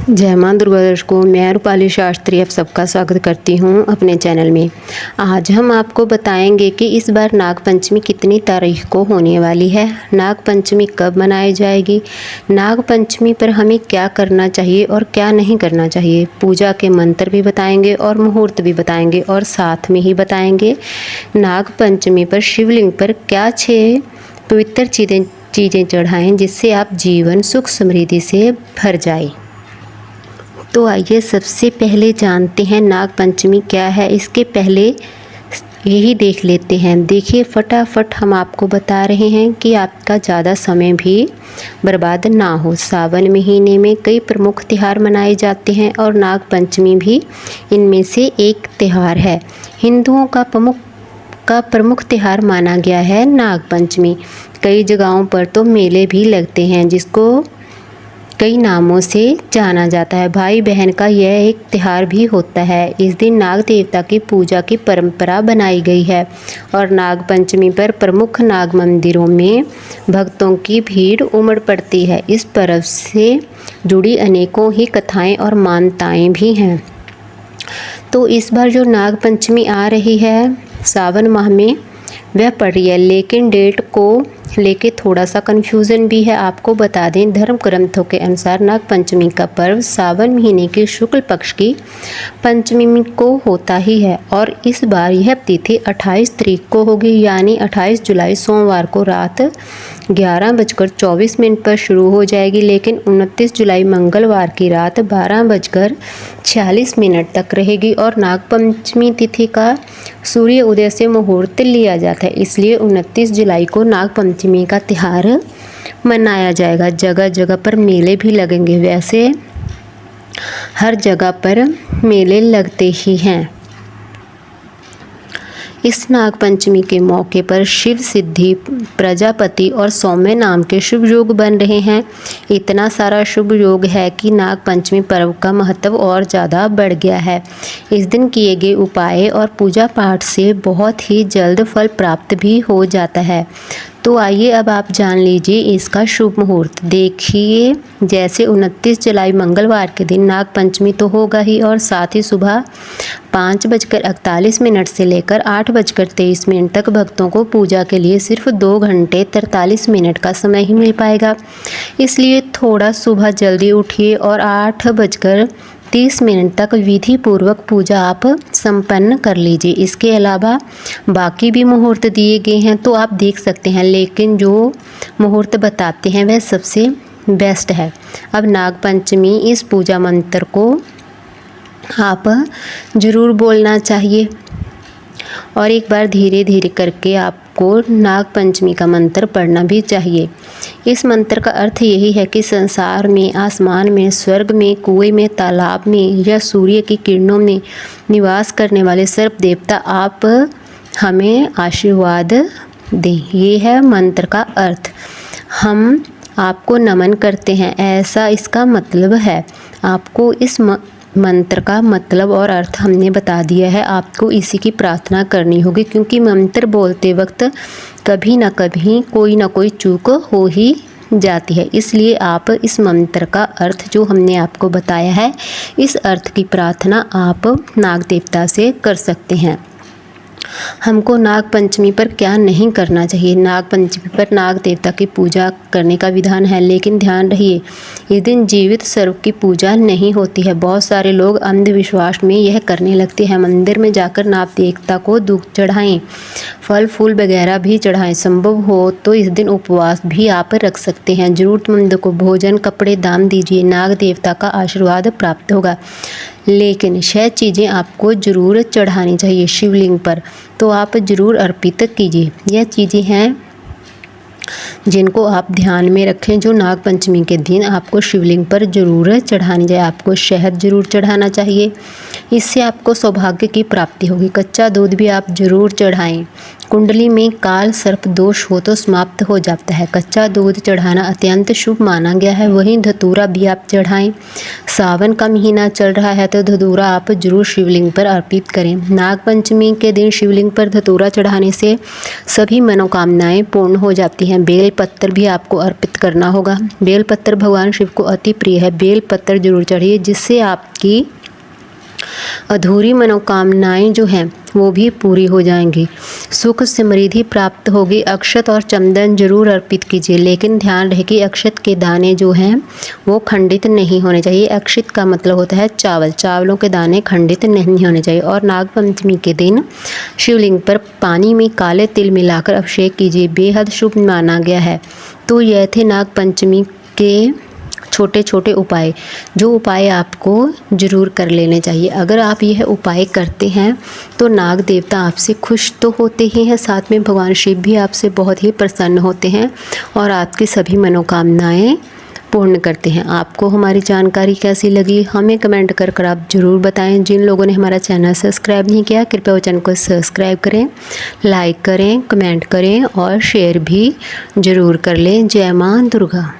जय मां दुर्गा दर्शकों, मैं रूपाली शास्त्री आप सबका स्वागत करती हूं अपने चैनल में। आज हम आपको बताएंगे कि इस बार नाग पंचमी कितनी तारीख को होने वाली है, नाग पंचमी कब मनाई जाएगी, नाग पंचमी पर हमें क्या करना चाहिए और क्या नहीं करना चाहिए। पूजा के मंत्र भी बताएंगे और मुहूर्त भी बताएंगे और साथ में ही बताएंगे नाग पंचमी पर शिवलिंग पर क्या 6 पवित्र चीज़ें चढ़ाएं जिससे आप जीवन सुख समृद्धि से भर जाए। तो आइए सबसे पहले जानते हैं नाग पंचमी क्या है। इसके पहले यही देख लेते हैं। देखिए फटाफट हम आपको बता रहे हैं कि आपका ज़्यादा समय भी बर्बाद ना हो। सावन महीने में कई प्रमुख त्यौहार मनाए जाते हैं और नाग पंचमी भी इनमें से एक त्यौहार है। हिंदुओं का प्रमुख त्यौहार माना गया है नाग पंचमी। कई जगहों पर तो मेले भी लगते हैं जिसको कई नामों से जाना जाता है। भाई बहन का यह एक त्यौहार भी होता है। इस दिन नाग देवता की पूजा की परंपरा बनाई गई है और नाग पंचमी पर प्रमुख नाग मंदिरों में भक्तों की भीड़ उमड़ पड़ती है। इस पर्व से जुड़ी अनेकों ही कथाएं और मान्यताएं भी हैं। तो इस बार जो नाग पंचमी आ रही है सावन माह में वह पड़ रही है, लेकिन डेट को लेके थोड़ा सा कन्फ्यूज़न भी है। आपको बता दें, धर्म ग्रंथों के अनुसार नाग पंचमी का पर्व सावन महीने के शुक्ल पक्ष की पंचमी को होता ही है और इस बार यह तिथि 28 तारीख को होगी, यानी 28 जुलाई सोमवार को रात 11:24 पर शुरू हो जाएगी, लेकिन 29 जुलाई मंगलवार की रात 12:46 तक रहेगी। और नाग पंचमी तिथि का सूर्य उदय से मुहूर्त लिया जाता है, इसलिए 29 जुलाई को नाग पंचमी का त्यौहार मनाया जाएगा। जगह जगह पर मेले भी लगेंगे। वैसे हर जगह पर मेले लगते ही हैं। इस नाग पंचमी के मौके पर शिव, सिद्धि, प्रजापति और सौम्य नाम के शुभ योग बन रहे हैं। इतना सारा शुभ योग है कि नाग पंचमी पर्व का महत्व और ज़्यादा बढ़ गया है। इस दिन किए गए उपाय और पूजा पाठ से बहुत ही जल्द फल प्राप्त भी हो जाता है। तो आइए अब आप जान लीजिए इसका शुभ मुहूर्त। देखिए, जैसे 29 जुलाई मंगलवार के दिन नाग पंचमी तो होगा ही, और साथ ही सुबह 5:41 से लेकर 8:23 तक भक्तों को पूजा के लिए सिर्फ 2 घंटे 43 मिनट का समय ही मिल पाएगा। इसलिए थोड़ा सुबह जल्दी उठिए और 8:30 तक विधि पूर्वक पूजा आप संपन्न कर लीजिए। इसके अलावा बाकी भी मुहूर्त दिए गए हैं तो आप देख सकते हैं, लेकिन जो मुहूर्त बताते हैं वह सबसे बेस्ट है। अब नाग पंचमी इस पूजा मंत्र को आप ज़रूर बोलना चाहिए और एक बार धीरे धीरे करके आपको नाग पंचमी का मंत्र पढ़ना भी चाहिए। इस मंत्र का अर्थ यही है कि संसार में, आसमान में, स्वर्ग में, कुएं में, तालाब में या सूर्य की किरणों में निवास करने वाले सर्व देवता आप हमें आशीर्वाद दें। ये है मंत्र का अर्थ। हम आपको नमन करते हैं, ऐसा इसका मतलब है। आपको इस मंत्र का मतलब और अर्थ हमने बता दिया है। आपको इसी की प्रार्थना करनी होगी, क्योंकि मंत्र बोलते वक्त कभी ना कभी कोई ना कोई चूक हो ही जाती है। इसलिए आप इस मंत्र का अर्थ जो हमने आपको बताया है, इस अर्थ की प्रार्थना आप नाग देवता से कर सकते हैं। हमको नाग पंचमी पर क्या नहीं करना चाहिए। नाग पंचमी पर नाग देवता की पूजा करने का विधान है, लेकिन ध्यान रहिए इस दिन जीवित सर्प की पूजा नहीं होती है। बहुत सारे लोग अंधविश्वास में यह करने लगते हैं। मंदिर में जाकर नाग देवता को दूध चढ़ाएं, फल फूल वगैरह भी चढ़ाएं। संभव हो तो इस दिन उपवास भी आप रख सकते हैं। जरूरतमंद को भोजन, कपड़े दान दीजिए, नाग देवता का आशीर्वाद प्राप्त होगा। लेकिन 6 चीज़ें आपको ज़रूर चढ़ानी चाहिए शिवलिंग पर, तो आप ज़रूर अर्पित कीजिए। यह चीज़ें हैं जिनको आप ध्यान में रखें, जो नाग पंचमी के दिन आपको शिवलिंग पर ज़रूर चढ़ानी चाहिए। आपको शहद ज़रूर चढ़ाना चाहिए, इससे आपको सौभाग्य की प्राप्ति होगी। कच्चा दूध भी आप ज़रूर चढ़ाएं। कुंडली में काल सर्प दोष हो तो समाप्त हो जाता है। कच्चा दूध चढ़ाना अत्यंत शुभ माना गया है। वहीं धतूरा भी आप चढ़ाएं। सावन का महीना चल रहा है तो धतूरा आप जरूर शिवलिंग पर अर्पित करें। नाग पंचमी के दिन शिवलिंग पर धतूरा चढ़ाने से सभी मनोकामनाएं पूर्ण हो जाती हैं। बेल पत्तर भी आपको अर्पित करना होगा। बेल पत्तर भगवान शिव को अति प्रिय है। बेल पत्तर जरूर चढ़िए, जिससे आपकी अधूरी मनोकामनाएं जो हैं वो भी पूरी हो जाएंगी, सुख समृद्धि प्राप्त होगी। अक्षत और चंदन जरूर अर्पित कीजिए, लेकिन ध्यान रहे कि अक्षत के दाने जो हैं वो खंडित नहीं होने चाहिए। अक्षत का मतलब होता है चावल, चावलों के दाने खंडित नहीं होने चाहिए। और नाग पंचमी के दिन शिवलिंग पर पानी में काले तिल मिलाकर अभिषेक कीजिए, बेहद शुभ माना गया है। तो यह थे नाग पंचमी के छोटे छोटे उपाय, जो उपाय आपको ज़रूर कर लेने चाहिए। अगर आप यह उपाय करते हैं तो नाग देवता आपसे खुश तो होते ही हैं, साथ में भगवान शिव भी आपसे बहुत ही प्रसन्न होते हैं और आपकी सभी मनोकामनाएं पूर्ण करते हैं। आपको हमारी जानकारी कैसी लगी हमें कमेंट कर आप ज़रूर बताएं। जिन लोगों ने हमारा चैनल सब्सक्राइब नहीं किया, कृपया वो चैनल को सब्सक्राइब करें, लाइक करें, कमेंट करें और शेयर भी ज़रूर कर लें। जय माँ दुर्गा।